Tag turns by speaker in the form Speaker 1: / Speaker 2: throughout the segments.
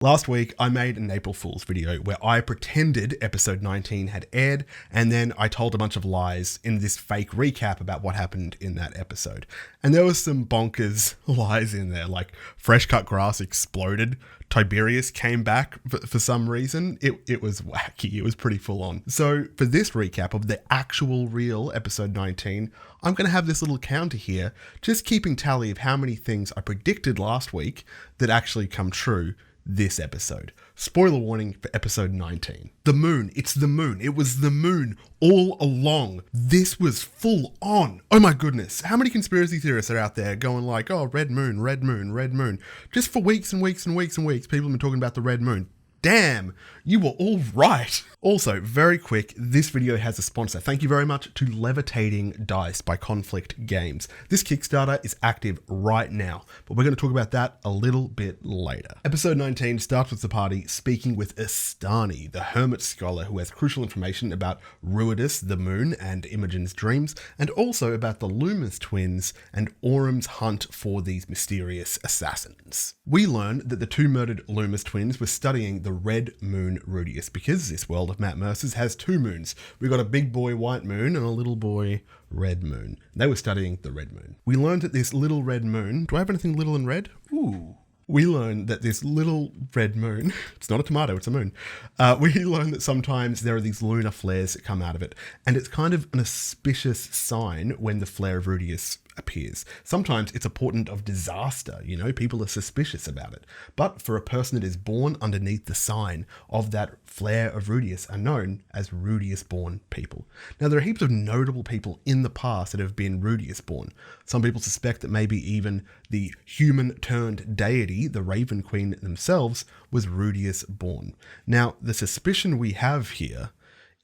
Speaker 1: Last week, I made an April Fool's video where I pretended episode 19 had aired, and then I told a bunch of lies in this fake recap about what happened in that episode. And there was some bonkers lies in there, like fresh cut grass exploded, Tiberius came back for some reason. It was wacky, it was pretty full on. So for this recap of the actual real episode 19, I'm going to have this little counter here, just keeping tally of how many things I predicted last week that actually come true this episode. Spoiler warning for episode 19. The moon. It's the moon. It was the moon all along. This was full on. Oh my goodness. How many conspiracy theorists are out there going like, oh, red moon, red moon, red moon. Just for weeks and weeks and weeks and weeks, people have been talking about the red moon. Damn, you were all right. Also, very quick, this video has a sponsor. Thank you very much to Levitating Dice by Conflict Games. This Kickstarter is active right now, but we're going to talk about that a little bit later. Episode 19 starts with the party speaking with Astani, the hermit scholar who has crucial information about Ruidus, the moon, and Imogen's dreams, and also about the Loomis twins and Auram's hunt for these mysterious assassins. We learn that the two murdered Loomis twins were studying the red moon Rudius because this world of Matt Mercer's has two moons. We got a big boy white moon and a little boy red moon. They were studying the red moon. We learned that this little red moon, do I have anything little and red? Ooh. We learned that this little red moon, it's not a tomato, it's a moon. We learned that sometimes there are these lunar flares that come out of it, and it's kind of an auspicious sign when the flare of Rudius appears. Sometimes it's a portent of disaster, you know, people are suspicious about it. But for a person that is born underneath the sign of that flare of Rudius are known as Rudius-born people. Now, there are heaps of notable people in the past that have been Rudius-born. Some people suspect that maybe even the human-turned deity, the Raven Queen themselves, was Rudius-born. Now, the suspicion we have here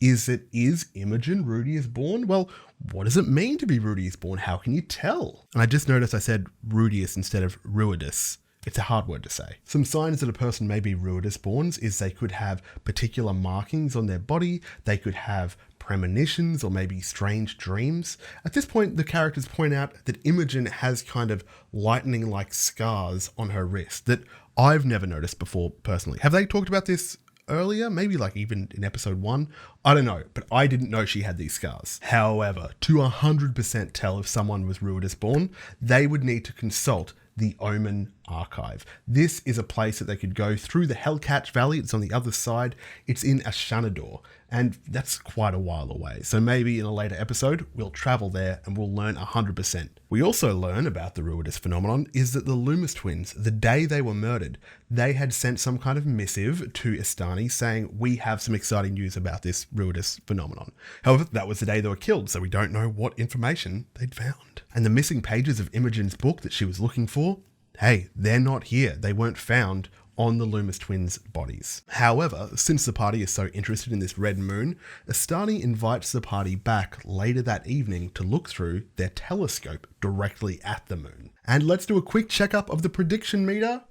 Speaker 1: is Imogen Rudius-born? Well, what does it mean to be Rudius-born? How can you tell? And I just noticed I said Rudius instead of Ruidus. It's a hard word to say. Some signs that a person may be Ruidus-born is they could have particular markings on their body, they could have premonitions or maybe strange dreams. At this point, the characters point out that Imogen has kind of lightning-like scars on her wrist that I've never noticed before personally. Have they talked about this earlier? Maybe like even in episode 1? I don't know, but I didn't know she had these scars. However, to 100% tell if someone was Ruidus-born, they would need to consult the Omen Archive. This is a place that they could go through the Hellcatch Valley. It's on the other side. It's in Ashanador, and that's quite a while away. So maybe in a later episode, we'll travel there and we'll learn 100%. We also learn about the Ruidus phenomenon is that the Loomis twins, the day they were murdered, they had sent some kind of missive to Astani saying, we have some exciting news about this Ruidus phenomenon. However, that was the day they were killed, so we don't know what information they'd found. And the missing pages of Imogen's book that she was looking for, hey, they're not here. They weren't found on the Loomis twins' bodies. However, since the party is so interested in this red moon, Astani invites the party back later that evening to look through their telescope directly at the moon. And let's do a quick checkup of the prediction meter.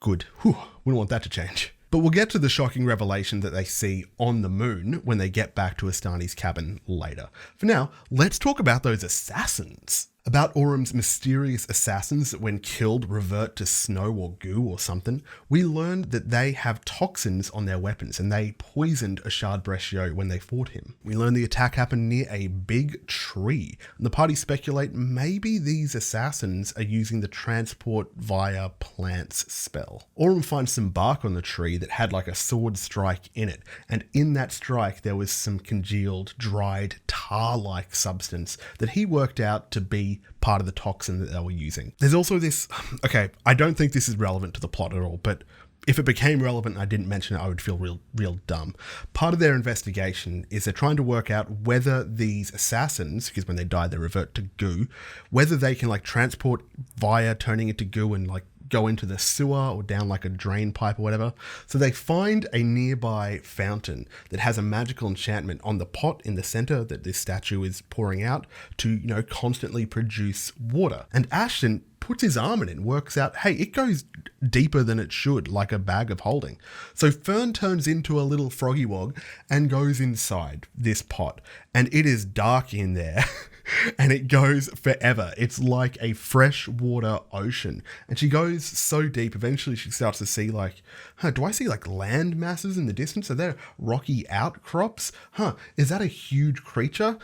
Speaker 1: Good. Whew, wouldn't want that to change. But we'll get to the shocking revelation that they see on the moon when they get back to Astani's cabin later. For now, let's talk about those assassins. About Auram's mysterious assassins that when killed revert to snow or goo or something, we learned that they have toxins on their weapons and they poisoned Ashard Brechio when they fought him. We learned the attack happened near a big tree, and the party speculate maybe these assassins are using the transport via plants spell. Auram finds some bark on the tree that had like a sword strike in it, and in that strike there was some congealed, dried, tar-like substance that he worked out to be part of the toxin that they were using. There's also this, okay, I don't think this is relevant to the plot at all, but if it became relevant and I didn't mention it, I would feel real dumb. Part of their investigation is they're trying to work out whether these assassins, because when they die they revert to goo, whether they can like transport via turning into goo and like go into the sewer or down like a drain pipe or whatever. So they find a nearby fountain that has a magical enchantment on the pot in the center that this statue is pouring out to, you know, constantly produce water. And Ashton puts his arm in it and works out, hey, it goes deeper than it should, like a bag of holding. So Fern turns into a little froggy wog and goes inside this pot, and it is dark in there. and it goes forever. It's like a freshwater ocean. And she goes so deep, eventually she starts to see like, do I see like land masses in the distance? Are there rocky outcrops? Is that a huge creature?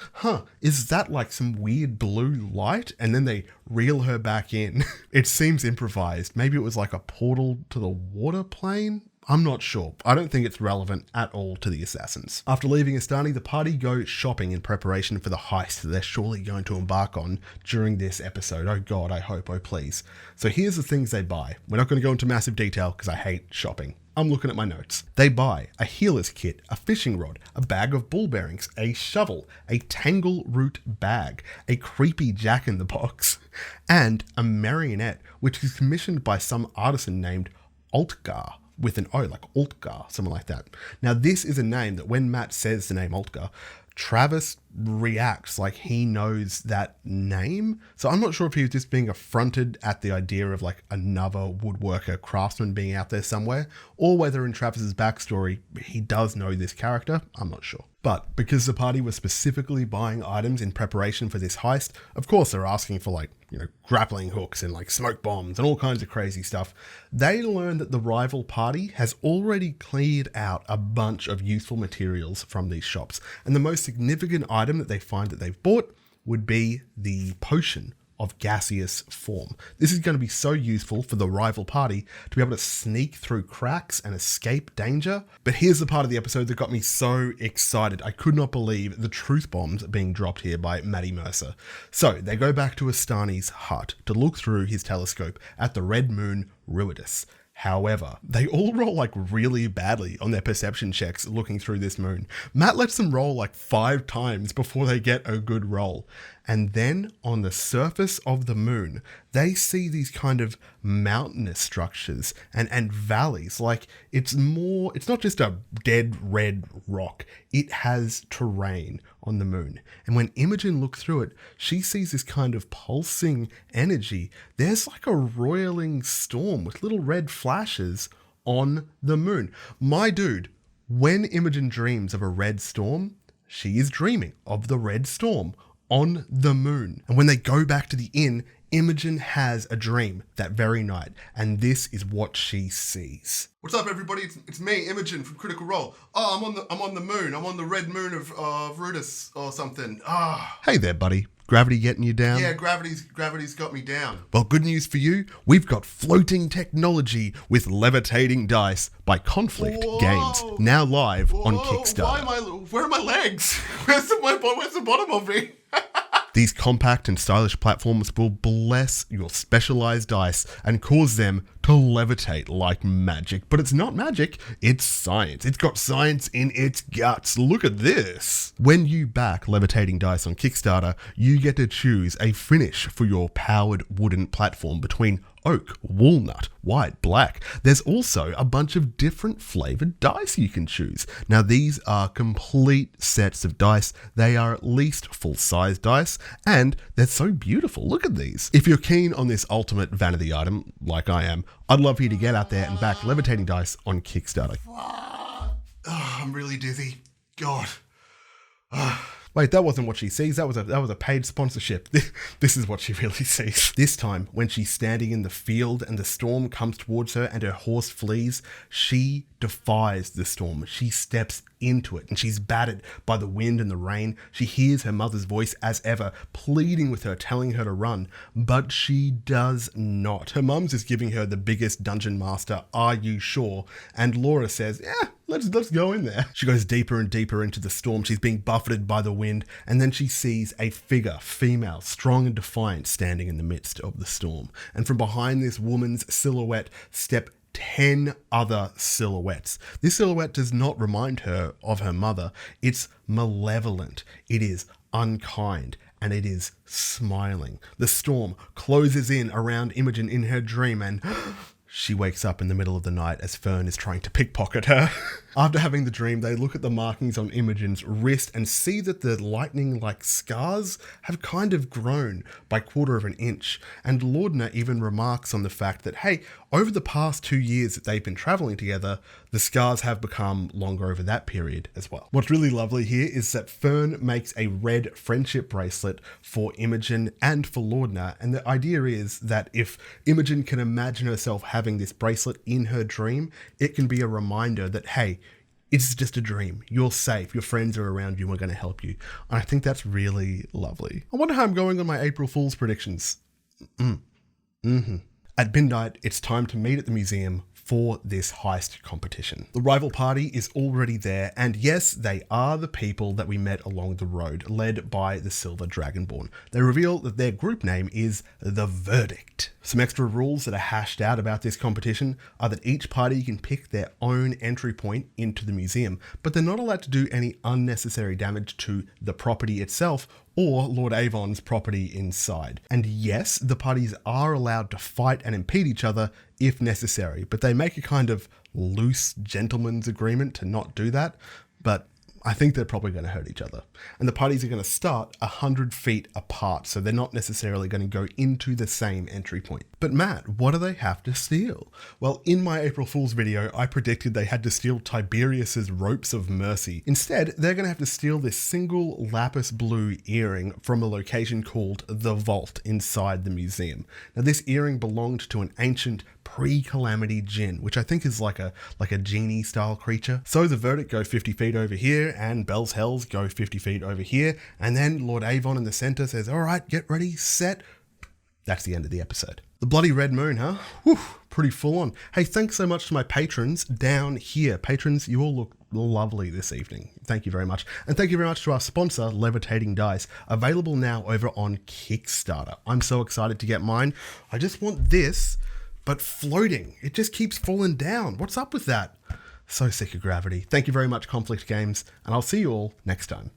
Speaker 1: Is that like some weird blue light? And then they reel her back in. It seems improvised. Maybe it was like a portal to the water plane? I'm not sure. I don't think it's relevant at all to the assassins. After leaving Astani, the party go shopping in preparation for the heist that they're surely going to embark on during this episode. Oh God, I hope, oh please. So here's the things they buy. We're not going to go into massive detail because I hate shopping. I'm looking at my notes. They buy a healer's kit, a fishing rod, a bag of ball bearings, a shovel, a tangle root bag, a creepy jack-in-the-box, and a marionette, which is commissioned by some artisan named Altgar, with an O, like Altgar, something like that. Now, this is a name that when Matt says the name Altgar, Travis reacts like he knows that name. So I'm not sure if he was just being affronted at the idea of like another woodworker craftsman being out there somewhere, or whether in Travis's backstory, he does know this character. I'm not sure. But because the party was specifically buying items in preparation for this heist, of course they're asking for like, grappling hooks and like smoke bombs and all kinds of crazy stuff. They learn that the rival party has already cleared out a bunch of useful materials from these shops. And the most significant item that they find that they've bought would be the potion of gaseous form. This is going to be so useful for the rival party to be able to sneak through cracks and escape danger. But here's the part of the episode that got me so excited. I could not believe the truth bombs being dropped here by Maddie Mercer. So they go back to Astani's hut to look through his telescope at the red moon Ruidus. However, they all roll like really badly on their perception checks looking through this moon. Matt lets them roll like 5 times before they get a good roll. And then on the surface of the moon, they see these kind of mountainous structures and valleys. Like it's not just a dead red rock. It has terrain on the moon. And when Imogen looks through it, she sees this kind of pulsing energy. There's like a roiling storm with little red flashes on the moon. My dude, when Imogen dreams of a red storm, she is dreaming of the red storm on the moon. And when they go back to the inn, Imogen has a dream that very night, and this is what she sees. What's up, everybody? It's me, Imogen from Critical Role. Oh, I'm on the moon. I'm on the red moon of Ruidus or something. Hey there, buddy. Gravity getting you down? Yeah, gravity's got me down. Well, good news for you. We've got floating technology with levitating dice by Conflict Games, now live on Kickstarter. Where are my legs? Where's the bottom of me? These compact and stylish platforms will bless your specialized dice and cause them to levitate like magic. But it's not magic, it's science. It's got science in its guts. Look at this. When you back Levitating Dice on Kickstarter, you get to choose a finish for your powered wooden platform between oak, walnut, white, black. There's also a bunch of different flavored dice you can choose. Now, these are complete sets of dice. They are at least full-size dice, and they're so beautiful. Look at these. If you're keen on this ultimate vanity item, like I am, I'd love for you to get out there and back Levitating Dice on Kickstarter. I'm really dizzy. God. Wait, that wasn't what she sees. That was a paid sponsorship. This is what she really sees. This time, when she's standing in the field and the storm comes towards her and her horse flees, she defies the storm. She steps into it and she's battered by the wind and the rain. She hears her mother's voice as ever, pleading with her, telling her to run, but she does not. Her mum's just giving her the biggest dungeon master, "Are you sure?" And Laura says, "Yeah, let's go in there." She goes deeper and deeper into the storm. She's being buffeted by the wind, and then she sees a figure, female, strong and defiant, standing in the midst of the storm. And from behind this woman's silhouette step 10 other silhouettes. This silhouette does not remind her of her mother. It's malevolent. It is unkind. And it is smiling. The storm closes in around Imogen in her dream, and She wakes up in the middle of the night as Fern is trying to pickpocket her. After having the dream, they look at the markings on Imogen's wrist and see that the lightning-like scars have kind of grown by 1/4 of an inch. And Laudna even remarks on the fact that, hey, over the past 2 years that they've been traveling together, the scars have become longer over that period as well. What's really lovely here is that Fern makes a red friendship bracelet for Imogen and for Laudna, and the idea is that if Imogen can imagine herself having this bracelet in her dream, it can be a reminder that, hey, it's just a dream. You're safe. Your friends are around you and are going to help you. And I think that's really lovely. I wonder how I'm going on my April Fool's predictions. At midnight, it's time to meet at the museum for this heist competition. The rival party is already there, and yes, they are the people that we met along the road, led by the Silver Dragonborn. They reveal that their group name is The Verdict. Some extra rules that are hashed out about this competition are that each party can pick their own entry point into the museum, but they're not allowed to do any unnecessary damage to the property itself or Lord Avon's property inside. And yes, the parties are allowed to fight and impede each other if necessary, but they make a kind of loose gentleman's agreement to not do that. But I think they're probably going to hurt each other. And the parties are going to start 100 feet apart, so they're not necessarily going to go into the same entry point. But Matt, what do they have to steal? Well, in my April Fool's video, I predicted they had to steal Tiberius's Ropes of Mercy. Instead, they're going to have to steal this single lapis blue earring from a location called The Vault inside the museum. Now, this earring belonged to an ancient pre-calamity djinn, which I think is like a genie style creature. So the Verdict go 50 feet over here and Bell's Hells go 50 feet over here. And then Lord Avon in the center says, all right, get ready, set. That's the end of the episode. The bloody red moon, huh? Whew, pretty full on. Hey, thanks so much to my patrons down here. Patrons, you all look lovely this evening. Thank you very much. And thank you very much to our sponsor, Levitating Dice, available now over on Kickstarter. I'm so excited to get mine. I just want this, but floating. It just keeps falling down. What's up with that? So sick of gravity. Thank you very much, Conflict Games, and I'll see you all next time.